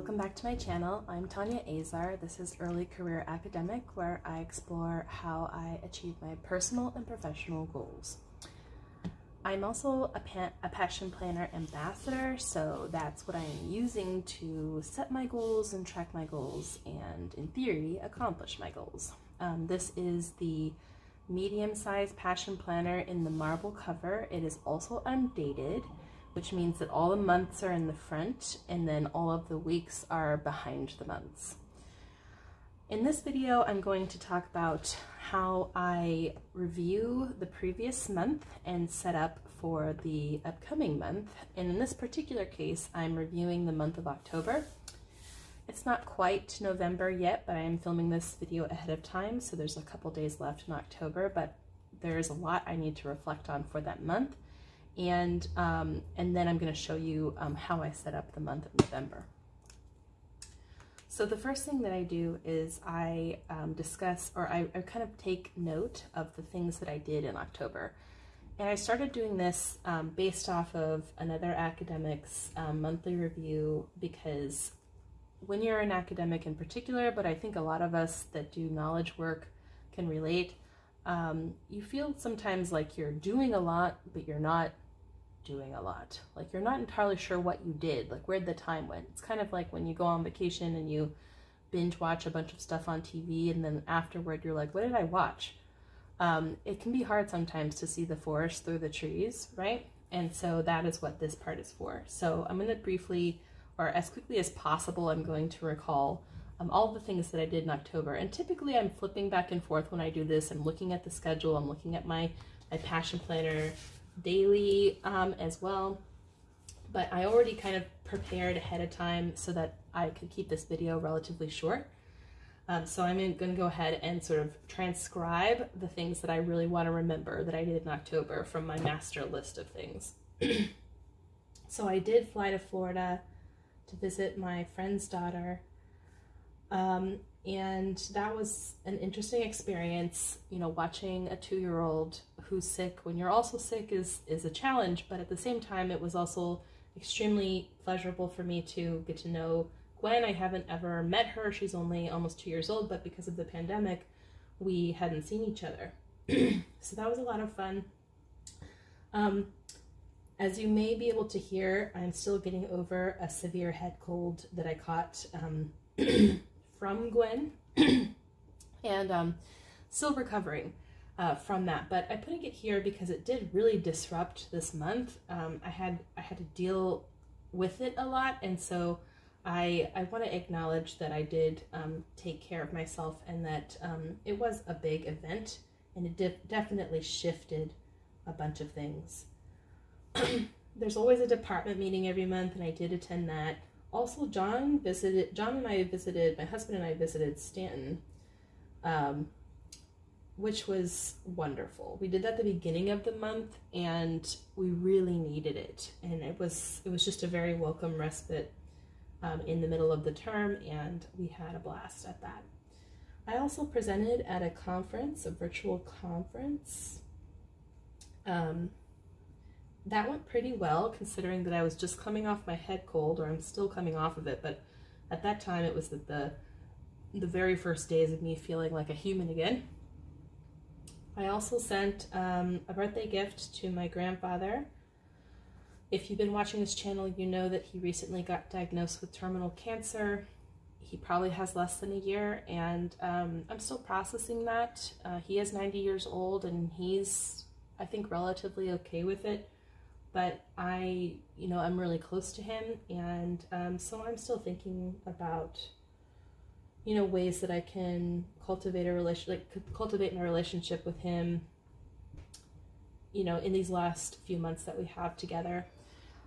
Welcome back to my channel. I'm Tanya Azar. This is Early Career Academic, where I explore how I achieve my personal and professional goals. I'm also a passion planner ambassador, so that's what I am using to set my goals and track my goals and, in theory, accomplish my goals. This is the medium-sized passion planner in the marble cover. It is also undated, which means that all the months are in the front and then all of the weeks are behind the months. In this video, I'm going to talk about how I review the previous month and set up for the upcoming month. And in this particular case, I'm reviewing the month of October. It's not quite November yet, but I am filming this video ahead of time, so there's a couple days left in October, but there's a lot I need to reflect on for that month. And then I'm going to show you how I set up the month of November. So the first thing that I do is I discuss, or I kind of take note of the things that I did in October. And I started doing this based off of another academic's monthly review, because when you're an academic in particular, but I think a lot of us that do knowledge work can relate, you feel sometimes like you're doing a lot, but you're not doing a lot. Like you're not entirely sure what you did, like where the time went. It's kind of like when you go on vacation and you binge watch a bunch of stuff on TV and then afterward you're like, what did I watch? It can be hard sometimes to see the forest through the trees, right? And so that is what this part is for. So I'm going to briefly, or as quickly as possible, I'm going to recall all the things that I did in October. And typically I'm flipping back and forth when I do this. I'm looking at the schedule, I'm looking at my passion planner daily as well, but I already kind of prepared ahead of time so that I could keep this video relatively short. So I'm going to go ahead and sort of transcribe the things that I really want to remember that I did in October from my master list of things. So I did fly to Florida to visit my friend's daughter, and that was an interesting experience. You know, watching a 2-year-old who's sick when you're also sick is a challenge, but at the same time, it was also extremely pleasurable for me to get to know Gwen. I haven't ever met her. She's only almost 2 years old, but because of the pandemic, we hadn't seen each other. So that was a lot of fun. As you may be able to hear, I'm still getting over a severe head cold that I caught from Gwen, and still recovering from that. But I'm putting it here because it did really disrupt this month. I had to deal with it a lot, and so I want to acknowledge that I did take care of myself, and that it was a big event, and it definitely shifted a bunch of things. There's always a department meeting every month, and I did attend that. Also, John and I visited, my husband and I visited Stanton, which was wonderful. We did that at the beginning of the month, and we really needed it. And it was just a very welcome respite in the middle of the term, and we had a blast at that. I also presented at a conference, a virtual conference. That went pretty well, considering that I was just coming off my head cold, or I'm still coming off of it, but at that time it was the very first days of me feeling like a human again. I also sent a birthday gift to my grandfather. If you've been watching this channel, you know that he recently got diagnosed with terminal cancer. He probably has less than a year, and I'm still processing that. He is 90 years old, and he's, I think, relatively okay with it. But I'm really close to him, and so I'm still thinking about, ways that I can cultivate my relationship with him, in these last few months that we have together.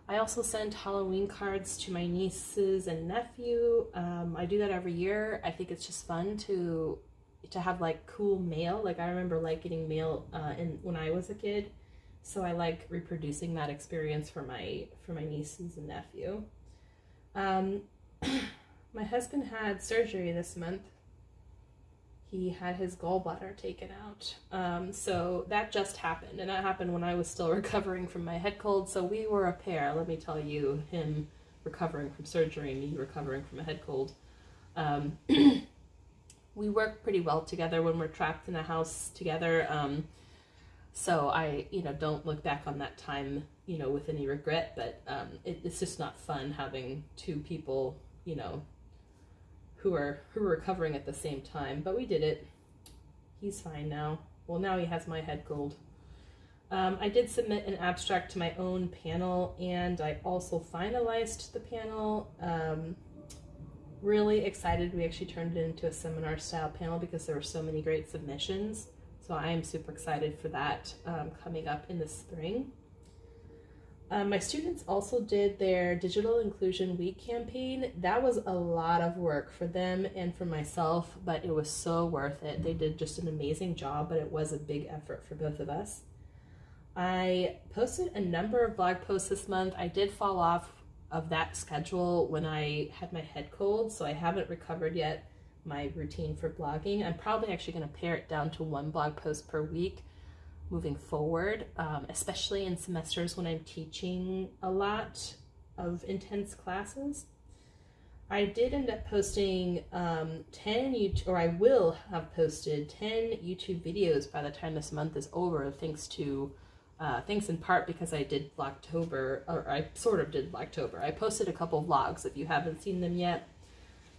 I also send Halloween cards to my nieces and nephew. I do that every year. I think it's just fun to have like cool mail. Like I remember like getting mail when I was a kid. So I like reproducing that experience for my nieces and nephew. My husband had surgery this month. He had his gallbladder taken out. So that just happened, and that happened when I was still recovering from my head cold. So we were a pair, let me tell you, him recovering from surgery, me recovering from a head cold. We work pretty well together when we're trapped in a house together. So I, don't look back on that time, with any regret, but it's just not fun having two people, who are recovering at the same time. But we did it. He's fine now. Well, now he has my head cold. I did submit an abstract to my own panel, and I also finalized the panel. Really excited. We actually turned it into a seminar style panel because there were so many great submissions. So I am super excited for that coming up in the spring. My students also did their Digital Inclusion Week campaign. That was a lot of work for them and for myself, but it was so worth it. They did just an amazing job, but it was a big effort for both of us. I posted a number of blog posts this month. I did fall off of that schedule when I had my head cold, so I haven't recovered yet my routine for blogging. I'm probably actually going to pare it down to 1 blog post per week moving forward, especially in semesters when I'm teaching a lot of intense classes. I did end up posting I will have posted 10 YouTube videos by the time this month is over, thanks in part because I did Vlogtober, or I sort of did Vlogtober. I posted a couple vlogs if you haven't seen them yet.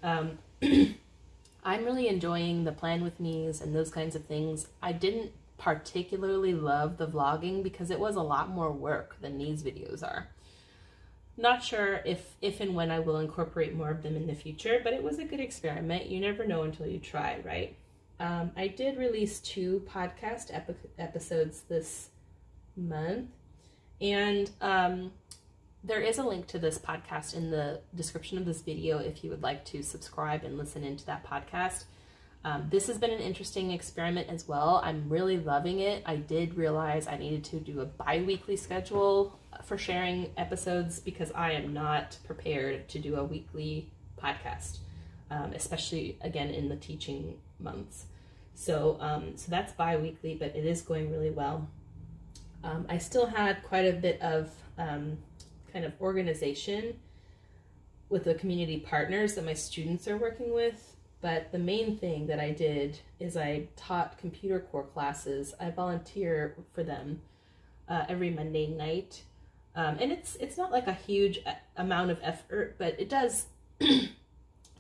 I'm really enjoying the plan with me's and those kinds of things. I didn't particularly love the vlogging because it was a lot more work than these videos are. Not sure if and when I will incorporate more of them in the future, but it was a good experiment. You never know until you try, right? I did release 2 podcast episodes this month, and there is a link to this podcast in the description of this video if you would like to subscribe and listen into that podcast. This has been an interesting experiment as well. I'm really loving it. I did realize I needed to do a bi-weekly schedule for sharing episodes because I am not prepared to do a weekly podcast, especially again in the teaching months. So that's bi-weekly, but it is going really well. I still had quite a bit of kind of organization with the community partners that my students are working with, but the main thing that I did is I taught computer core classes. I volunteer for them every Monday night, and it's not like a huge amount of effort, but it does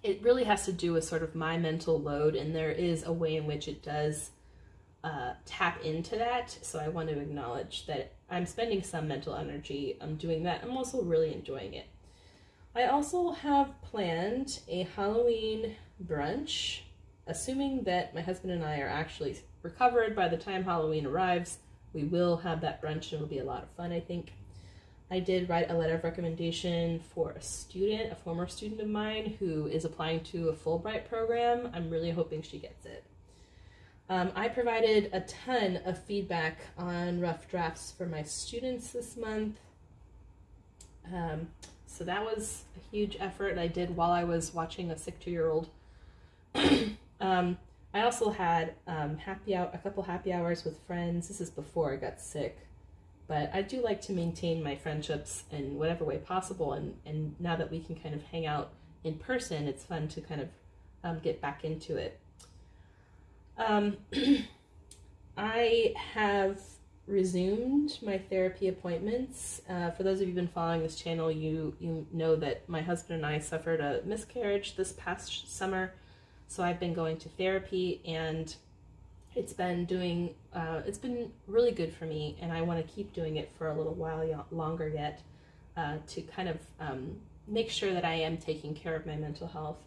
it really has to do with sort of my mental load, and there is a way in which it does tap into that. So I want to acknowledge that I'm spending some mental energy doing that. I'm also really enjoying it. I also have planned a Halloween brunch, assuming that my husband and I are actually recovered by the time Halloween arrives. We will have that brunch and it'll be a lot of fun, I think. I did write a letter of recommendation for a former student of mine who is applying to a Fulbright program. I'm really hoping she gets it. I provided a ton of feedback on rough drafts for my students this month. So that was a huge effort I did while I was watching a sick 2-year-old. I also had a couple happy hours with friends. This is before I got sick. But I do like to maintain my friendships in whatever way possible. And now that we can kind of hang out in person, it's fun to kind of get back into it. I have resumed my therapy appointments. For those of you who've been following this channel, you know that my husband and I suffered a miscarriage this past summer. So I've been going to therapy, and it's been really good for me, and I want to keep doing it for a little while longer yet to kind of make sure that I am taking care of my mental health.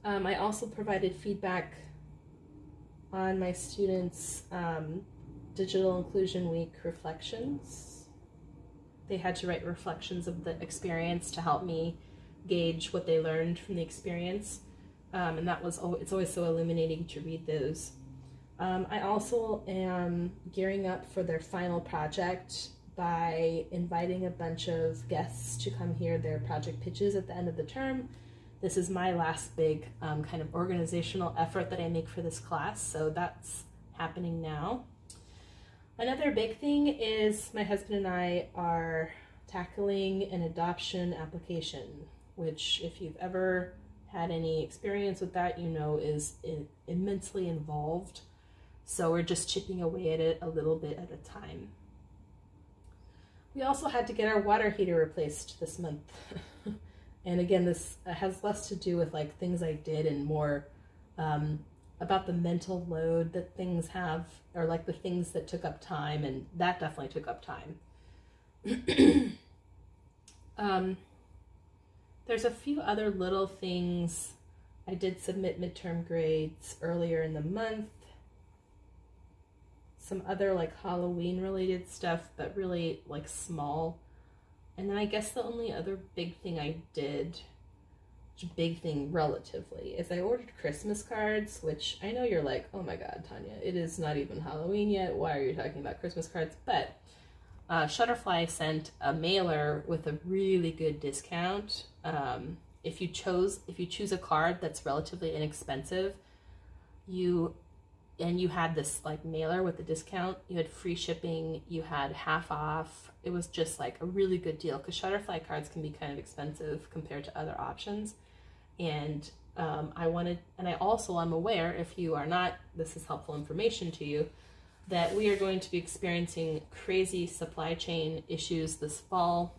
I also provided feedback on my students' Digital Inclusion Week reflections. They had to write reflections of the experience to help me gauge what they learned from the experience. And it's always so illuminating to read those. I also am gearing up for their final project by inviting a bunch of guests to come hear their project pitches at the end of the term. This is my last big kind of organizational effort that I make for this class, so that's happening now. Another big thing is my husband and I are tackling an adoption application, which if you've ever had any experience with that, you know is immensely involved. So we're just chipping away at it a little bit at a time. We also had to get our water heater replaced this month. And again, this has less to do with like things I did and more about the mental load that things have, or like the things that took up time, and that definitely took up time. There's a few other little things. I did submit midterm grades earlier in the month. Some other like Halloween related stuff, but really like small. And then I guess the only other big thing I did, big thing relatively, is I ordered Christmas cards, which I know you're like, oh my God, Tanya, it is not even Halloween yet. Why are you talking about Christmas cards? But Shutterfly sent a mailer with a really good discount. If you choose a card that's relatively inexpensive, you had this like mailer with the discount, you had free shipping, you had half off. It was just like a really good deal, because Shutterfly cards can be kind of expensive compared to other options. And I also am aware, if you are not, this is helpful information to you, that we are going to be experiencing crazy supply chain issues this fall.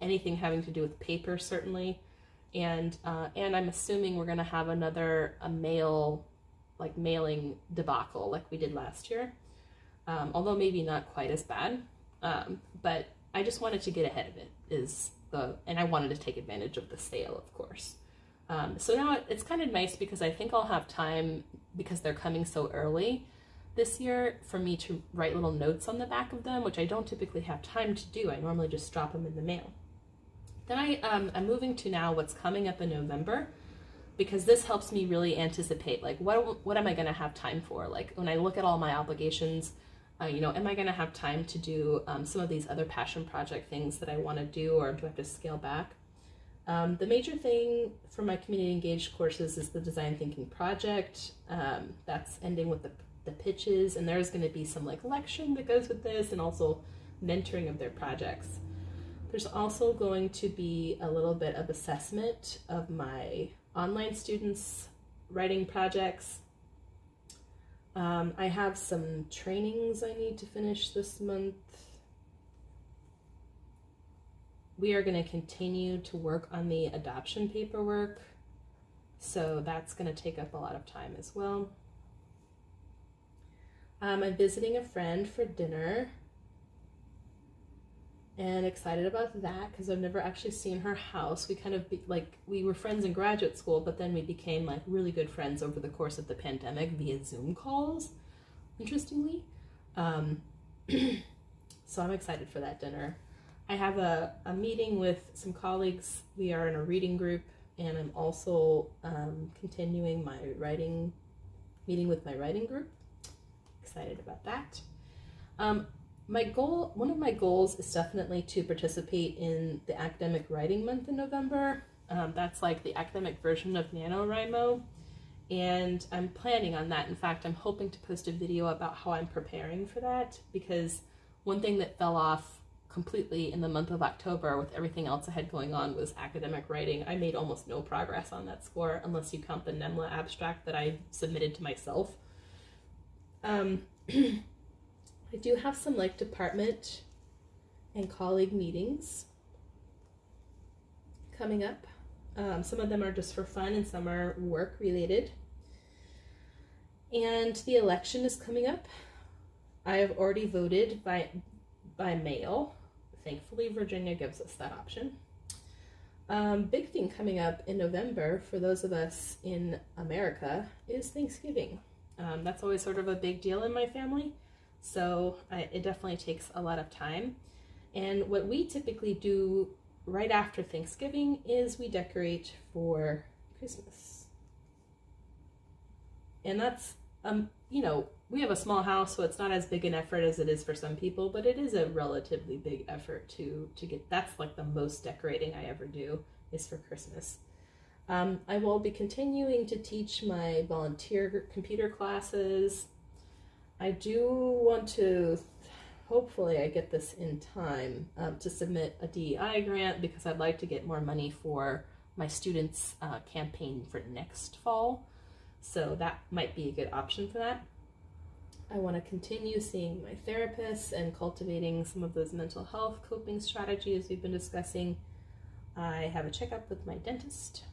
Anything having to do with paper, certainly. And I'm assuming we're gonna have another mailing debacle like we did last year. Although maybe not quite as bad. But I just wanted to get ahead of it, and I wanted to take advantage of the sale, of course. So now it's kind of nice, because I think I'll have time, because they're coming so early this year, for me to write little notes on the back of them, which I don't typically have time to do. I normally just drop them in the mail. Then I'm moving to now what's coming up in November, because this helps me really anticipate, like, what am I going to have time for? Like, when I look at all my obligations, am I going to have time to do some of these other passion project things that I want to do, or do I have to scale back? The major thing for my community engaged courses is the design thinking project. That's ending with the pitches, and there's going to be some like lecturing that goes with this, and also mentoring of their projects. There's also going to be a little bit of assessment of my online students' writing projects. I have some trainings I need to finish this month. We are going to continue to work on the adoption paperwork, so that's going to take up a lot of time as well. I'm visiting a friend for dinner, and excited about that, because I've never actually seen her house. We kind of we were friends in graduate school, but then we became like really good friends over the course of the pandemic via Zoom calls, interestingly. So I'm excited for that dinner. I have a meeting with some colleagues. We are in a reading group, and I'm also continuing my meeting with my writing group. Excited about that. One of my goals is definitely to participate in the academic writing month in November. That's like the academic version of NaNoWriMo, and I'm planning on that. In fact, I'm hoping to post a video about how I'm preparing for that, because one thing that fell off completely in the month of October with everything else I had going on was academic writing. I made almost no progress on that score, unless you count the NEMLA abstract that I submitted to myself. I do have some like department and colleague meetings coming up. Some of them are just for fun, and some are work related. And the election is coming up. I have already voted by mail. Thankfully, Virginia gives us that option. Big thing coming up in November for those of us in America is Thanksgiving. That's always sort of a big deal in my family. So it definitely takes a lot of time. And what we typically do right after Thanksgiving is we decorate for Christmas. And that's, we have a small house, so it's not as big an effort as it is for some people, but it is a relatively big effort to get, that's like the most decorating I ever do is for Christmas. I will be continuing to teach my volunteer computer classes. I do want to hopefully I get this in time to submit a DEI grant, because I'd like to get more money for my students' campaign for next fall. So that might be a good option for that. I want to continue seeing my therapist and cultivating some of those mental health coping strategies we've been discussing. I have a checkup with my dentist.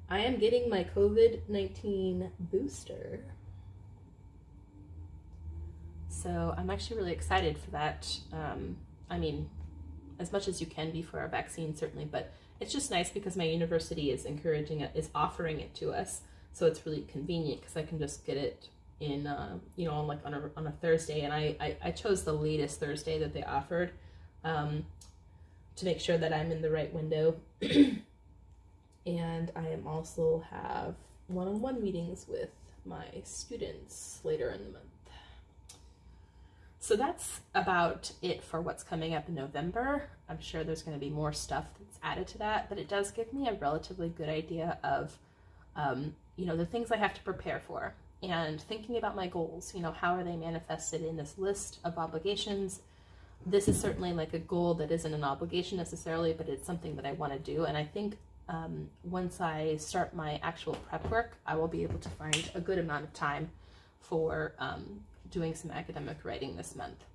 I am getting my COVID-19 booster. So I'm actually really excited for that. I mean, as much as you can be for a vaccine, certainly, but it's just nice because my university is encouraging it, is offering it to us. So it's really convenient because I can just get it in, you know, on a Thursday. And I chose the latest Thursday that they offered to make sure that I'm in the right window. And I am also have one-on-one meetings with my students later in the month. So that's about it for what's coming up in November. I'm sure there's going to be more stuff that's added to that, but it does give me a relatively good idea of, you know, the things I have to prepare for, and thinking about my goals. You know, how are they manifested in this list of obligations? This is certainly like a goal that isn't an obligation necessarily, but it's something that I want to do. And I think once I start my actual prep work, I will be able to find a good amount of time for doing some academic writing this month.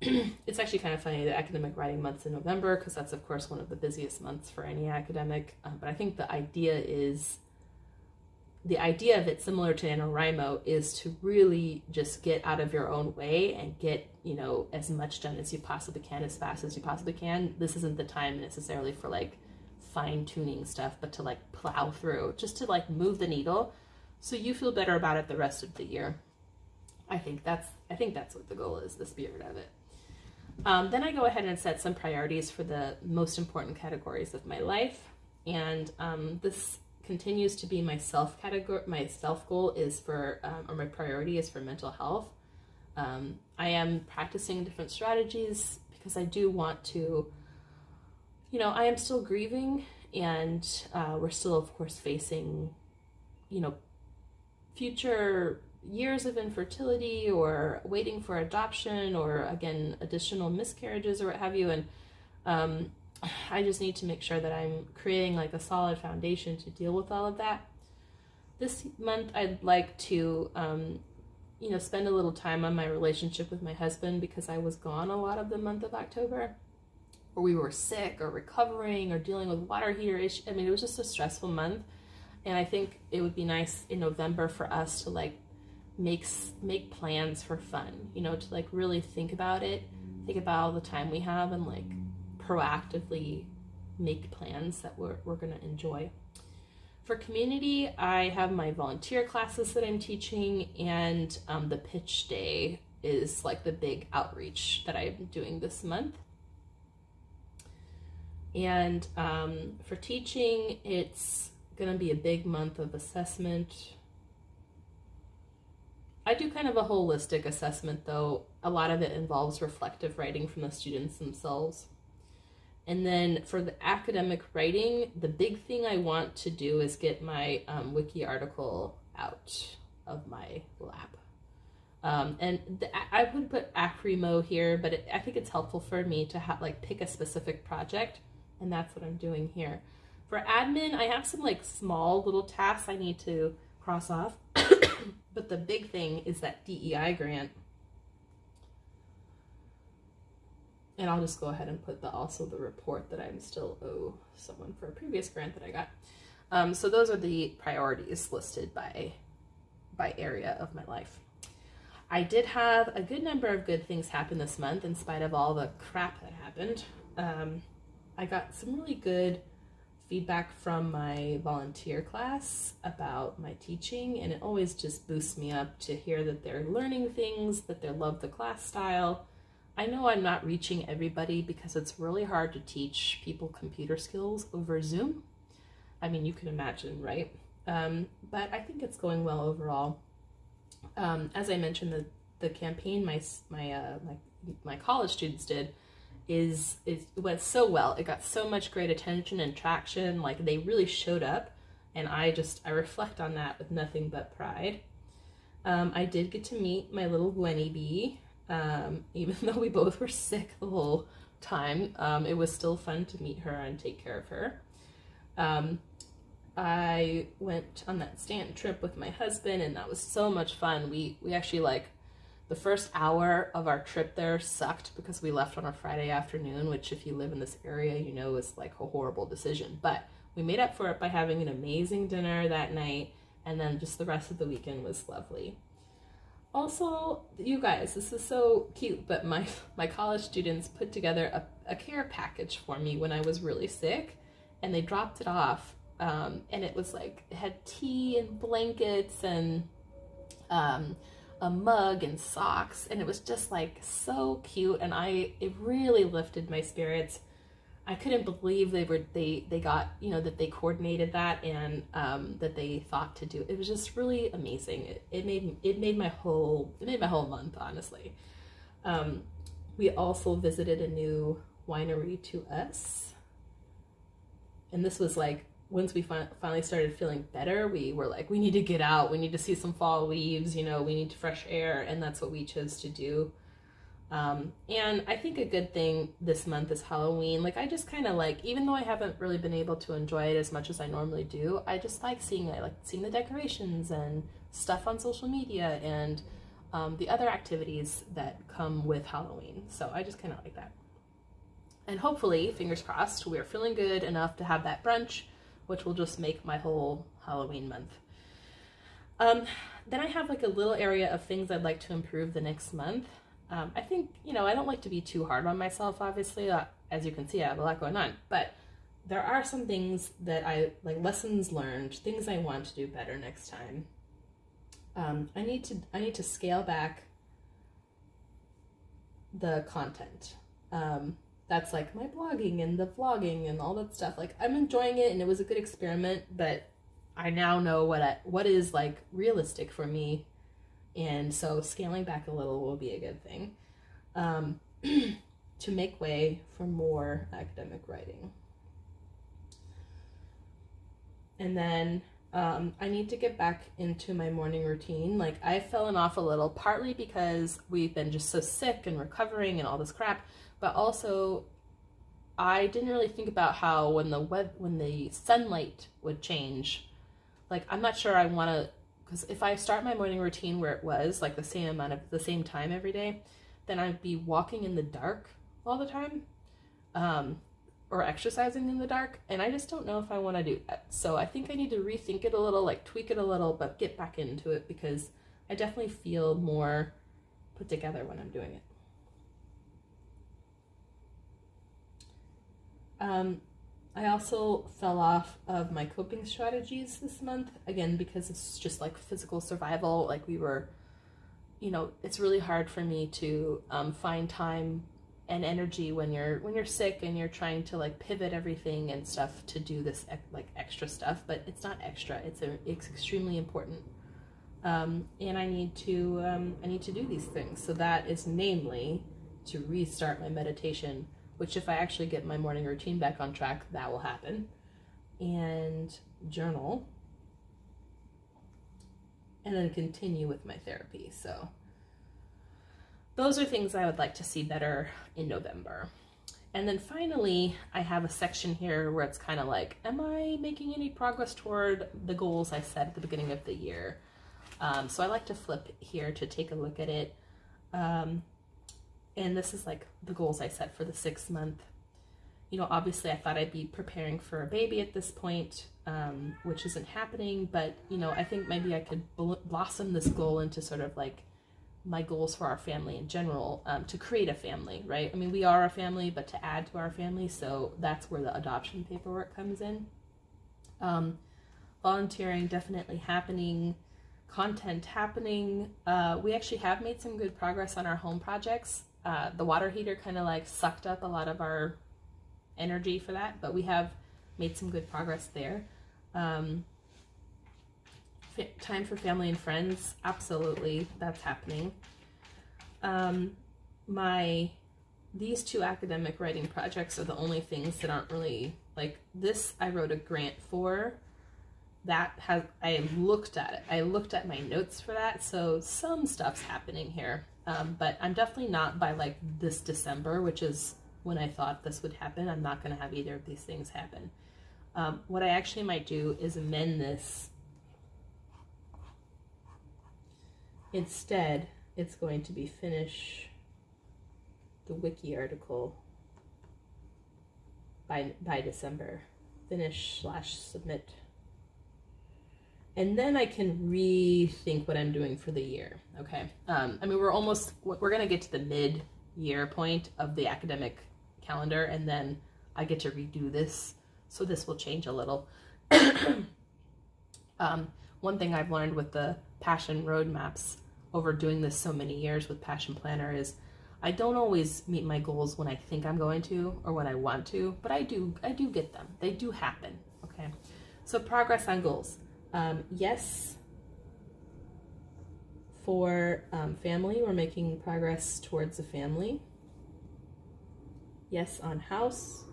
It's actually kind of funny that academic writing month's in November, because that's of course one of the busiest months for any academic, but I think the idea of it, similar to NaNoWriMo, is to really just get out of your own way and get, you know, as much done as you possibly can, as fast as you possibly can. This isn't the time necessarily for like fine-tuning stuff, but to like plow through, just to like move the needle so you feel better about it the rest of the year. I think that's what the goal is, the spirit of it. Then I go ahead and set some priorities for the most important categories of my life, and this continues to be my self category. My self goal is for, or my priority is for mental health. I am practicing different strategies because I do want to, you know, I am still grieving, and we're still, of course, facing, you know, future years of infertility, or waiting for adoption, or again, additional miscarriages or what have you. And I just need to make sure that I'm creating like a solid foundation to deal with all of that. This month, I'd like to, you know, spend a little time on my relationship with my husband, because I was gone a lot of the month of October, or we were sick or recovering or dealing with water heater issues. I mean, it was just a stressful month. And I think it would be nice in November for us to like make plans for fun, you know, to like really think about it, think about all the time we have, and like proactively make plans that we're going to enjoy. For community, I have my volunteer classes that I'm teaching, and the pitch day is like the big outreach that I'm doing this month. And for teaching, it's going to be a big month of assessment. I do kind of a holistic assessment, though. A lot of it involves reflective writing from the students themselves. And then for the academic writing, the big thing I want to do is get my wiki article out of my lab. I would put Acrymo here, but I think it's helpful for me to like pick a specific project, and that's what I'm doing here. For admin, I have some like small little tasks I need to cross off. But the big thing is that DEI grant. And I'll just go ahead and put also the report that I'm still owe someone for a previous grant that I got. So those are the priorities listed by area of my life. I did have a good number of good things happen this month in spite of all the crap that happened. I got some really good feedback from my volunteer class about my teaching, and it always just boosts me up to hear that they're learning things, that they love the class style. I know I'm not reaching everybody because it's really hard to teach people computer skills over Zoom. I mean, you can imagine, right? But I think it's going well overall. As I mentioned, the campaign my college students did it went so well. It got so much great attention and traction. Like, they really showed up, and I reflect on that with nothing but pride. I did get to meet my little Gwenny bee, even though we both were sick the whole time. It was still fun to meet her and take care of her. I went on that Stanton trip with my husband, and that was so much fun. We actually, like, the first hour of our trip there sucked because we left on a Friday afternoon, which if you live in this area, you know is like a horrible decision. But we made up for it by having an amazing dinner that night, and then just the rest of the weekend was lovely. Also, you guys, this is so cute, but my college students put together a care package for me when I was really sick, and they dropped it off. And it was like, it had tea and blankets and a mug and socks, and it was just like so cute, and it really lifted my spirits. I couldn't believe they got, you know, that they coordinated that, and that they thought to do. It was just really amazing. It made my whole month, honestly. We also visited a new winery to us, and this was like, once we finally started feeling better, we were like, we need to get out, we need to see some fall leaves, you know, we need fresh air, and that's what we chose to do. And I think a good thing this month is Halloween. Like, I just kind of like, even though I haven't really been able to enjoy it as much as I normally do, I just like seeing it. I like seeing the decorations and stuff on social media, and the other activities that come with Halloween. So I just kind of like that. And hopefully, fingers crossed, we're feeling good enough to have that brunch, which will just make my whole Halloween month. Then I have like a little area of things I'd like to improve the next month. I think, you know, I don't like to be too hard on myself, obviously. As you can see, I have a lot going on, but there are some things that I, like, lessons learned, things I want to do better next time. I need to scale back the content. That's like my blogging and the vlogging and all that stuff. Like, I'm enjoying it, and it was a good experiment, but I now know what is like realistic for me, and so scaling back a little will be a good thing, to make way for more academic writing. And then I need to get back into my morning routine. Like, I've fallen off a little, partly because we've been just so sick and recovering and all this crap, but also I didn't really think about how when the sunlight would change, like, I'm not sure I want to, because if I start my morning routine where it was like the same time every day, then I'd be walking in the dark all the time, or exercising in the dark, and I just don't know if I want to do that. So I think I need to rethink it a little, like tweak it a little, but get back into it, because I definitely feel more put together when I'm doing it. I also fell off of my coping strategies this month, again, because it's just like physical survival. Like, we were, you know, it's really hard for me to find time and energy when you're sick and you're trying to like pivot everything and stuff to do this like extra stuff, but it's not extra, it's extremely important. And I need to do these things. So that is namely to restart my meditation, which if I actually get my morning routine back on track, that will happen, and journal, and then continue with my therapy. So those are things I would like to see better in November. And then finally, I have a section here where it's kind of like, am I making any progress toward the goals I set at the beginning of the year? So I like to flip here to take a look at it. And this is like the goals I set for the 6th month. You know, obviously I thought I'd be preparing for a baby at this point, which isn't happening, but, you know, I think maybe I could blossom this goal into sort of like my goals for our family in general, to create a family, right? I mean, we are a family, but to add to our family, so that's where the adoption paperwork comes in. Volunteering definitely happening, content happening. We actually have made some good progress on our home projects. The water heater kind of like sucked up a lot of our energy for that, but we have made some good progress there. Time for family and friends, absolutely, that's happening. These 2 academic writing projects are the only things that aren't really, like, this I wrote a grant for, I looked at it. I looked at my notes for that, so some stuff's happening here. But I'm definitely not by like this December, which is when I thought this would happen. I'm not going to have either of these things happen. What I actually might do is amend this. Instead, it's going to be finish the wiki article by December. Finish/submit. And then I can rethink what I'm doing for the year, okay? I mean, we're gonna get to the mid-year point of the academic calendar, and then I get to redo this, so this will change a little. One thing I've learned with the Passion roadmaps over doing this so many years with Passion Planner is I don't always meet my goals when I think I'm going to or when I want to, but I do get them. They do happen, okay? So progress on goals. Yes, for family, we're making progress towards a family. Yes on house.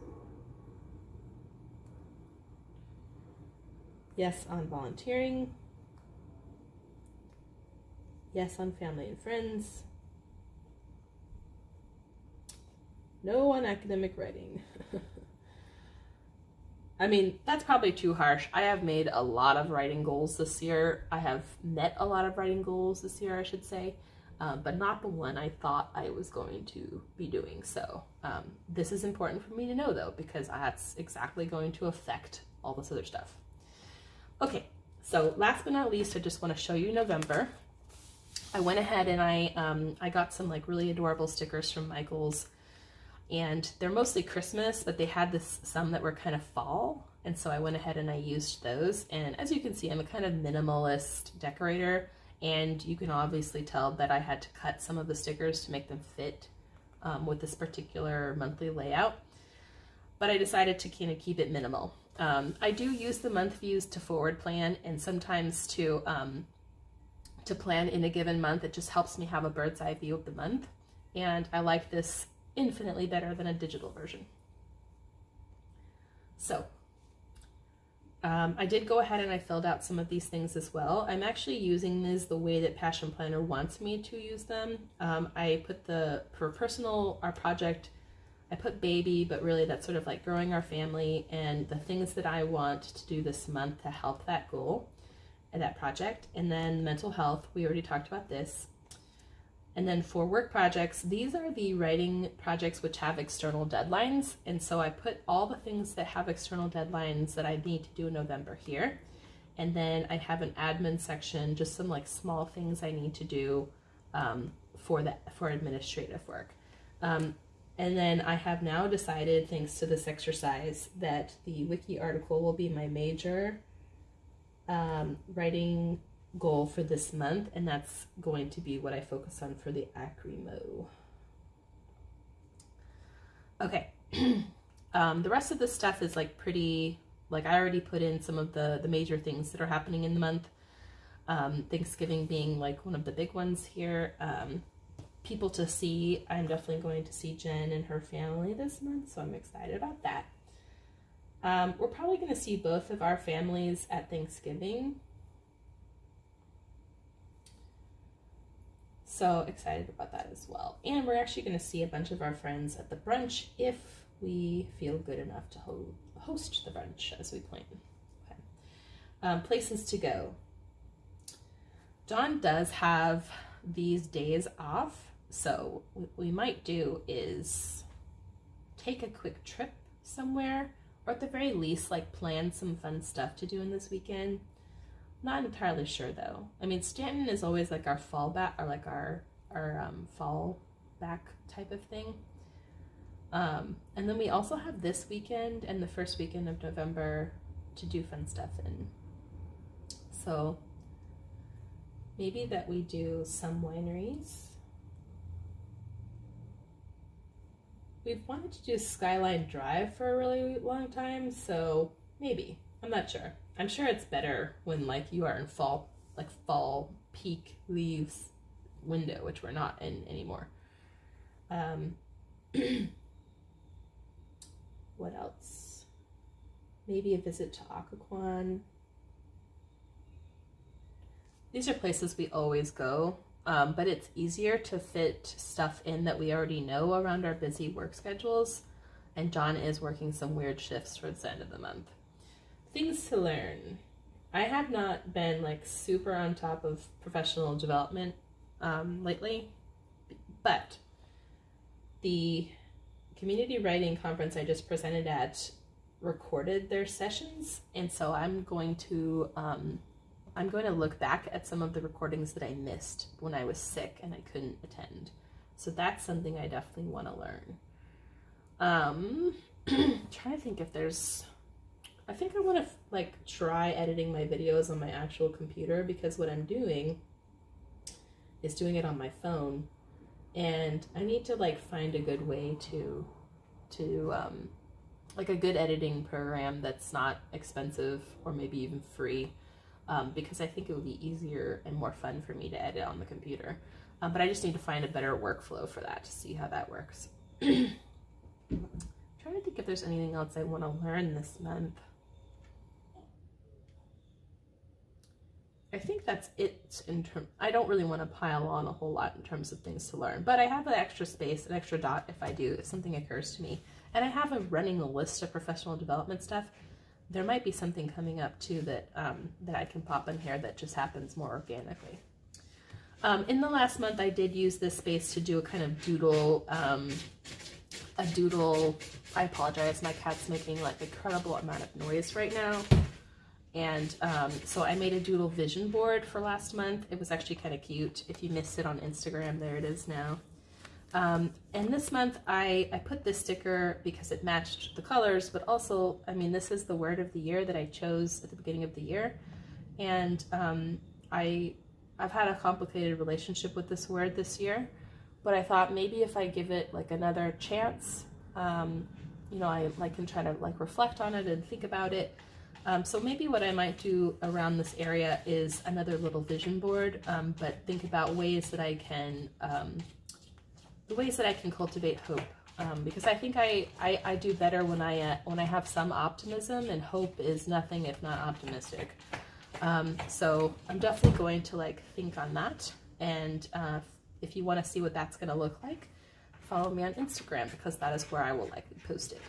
Yes on volunteering. Yes on family and friends. No on academic writing. I mean, that's probably too harsh. I have made a lot of writing goals this year. I have met a lot of writing goals this year, I should say, but not the one I thought I was going to be doing. So this is important for me to know, though, because that's exactly going to affect all this other stuff. Okay, so last but not least, I just want to show you November. I went ahead and I got some like really adorable stickers from Michaels. And they're mostly Christmas, but they had some that were kind of fall. And so I went ahead and I used those. And as you can see, I'm a kind of minimalist decorator. And you can obviously tell that I had to cut some of the stickers to make them fit with this particular monthly layout. But I decided to kind of keep it minimal. I do use the month views to forward plan, and sometimes to plan in a given month. It just helps me have a bird's eye view of the month. And I like this infinitely better than a digital version. So I did go ahead and I filled out some of these things as well. I'm actually using these the way that Passion Planner wants me to use them. I put for personal, our project, I put baby, but really that's sort of like growing our family and the things that I want to do this month to help that goal and that project. And then mental health, we already talked about this. And then for work projects, these are the writing projects which have external deadlines. And so I put all the things that have external deadlines that I need to do in November here. And then I have an admin section, just some like small things I need to do for administrative work. And then I have now decided, thanks to this exercise, that the wiki article will be my major writing goal for this month, and that's going to be what I focus on for the Acrimo. Okay, the rest of this stuff is like pretty, like I already put in some of the major things that are happening in the month. Thanksgiving being like one of the big ones here. People to see, I'm definitely going to see Jen and her family this month, so I'm excited about that. We're probably going to see both of our families at Thanksgiving. So excited about that as well. And we're actually going to see a bunch of our friends at the brunch if we feel good enough to host the brunch as we plan. Okay. Places to go. Dawn does have these days off, so what we might do is take a quick trip somewhere, or at the very least like plan some fun stuff to do in this weekend. Not entirely sure though. I mean, Stanton is always like our fallback, or like our fallback type of thing. And then we also have this weekend and the first weekend of November to do fun stuff in. So maybe that we do some wineries. We've wanted to do Skyline Drive for a really long time, so maybe. I'm not sure. I'm sure it's better when like you are in fall, like fall peak leaves window, which we're not in anymore. What else? Maybe a visit to Occoquan. these are places we always go, but it's easier to fit stuff in that we already know around our busy work schedules. And John is working some weird shifts towards the end of the month. Things to learn. I have not been like super on top of professional development lately, but the community writing conference I just presented at recorded their sessions, and so I'm going to look back at some of the recordings that I missed when I was sick and I couldn't attend. So that's something I definitely want to learn. Trying to think if there's, I think I want to like try editing my videos on my actual computer, because what I'm doing is doing it on my phone, and I need to like find a good way to like a good editing program that's not expensive or maybe even free, because I think it would be easier and more fun for me to edit on the computer. But I just need to find a better workflow for that to see how that works. Trying to think if there's anything else I want to learn this month. I think that's it in terms, I don't really want to pile on a whole lot in terms of things to learn, but I have an extra space, an extra dot if I do, if something occurs to me. And I have a running list of professional development stuff. There might be something coming up too that, that I can pop in here that just happens more organically. In the last month, I did use this space to do a kind of doodle, I apologize, my cat's making like an incredible amount of noise right now. And so I made a doodle vision board for last month. It was actually kind of cute. If you missed it on Instagram, there it is now. And this month I put this sticker because it matched the colors, but also, I mean, this is the word of the year that I chose at the beginning of the year. And I've had a complicated relationship with this word this year, but I thought maybe if I give it like another chance, you know, I like can try to like reflect on it and think about it. So maybe what I might do around this area is another little vision board, but think about ways that I can, the ways that I can cultivate hope, because I think I do better when I have some optimism, and hope is nothing if not optimistic. So I'm definitely going to like think on that, and if you want to see what that's going to look like, follow me on Instagram, because that is where I will likely post it.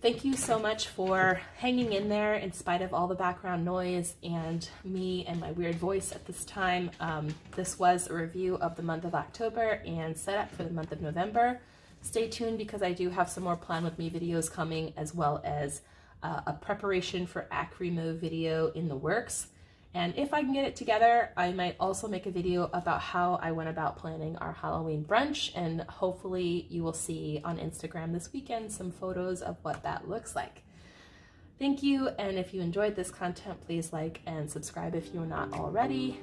Thank you so much for hanging in there in spite of all the background noise and me and my weird voice at this time. This was a review of the month of October and setup for the month of November. Stay tuned, because I do have some more Plan With Me videos coming, as well as a preparation for Acrimo video in the works. And if I can get it together, I might also make a video about how I went about planning our Halloween brunch, and hopefully you will see on Instagram this weekend some photos of what that looks like. Thank you, and if you enjoyed this content, please like and subscribe if you're not already.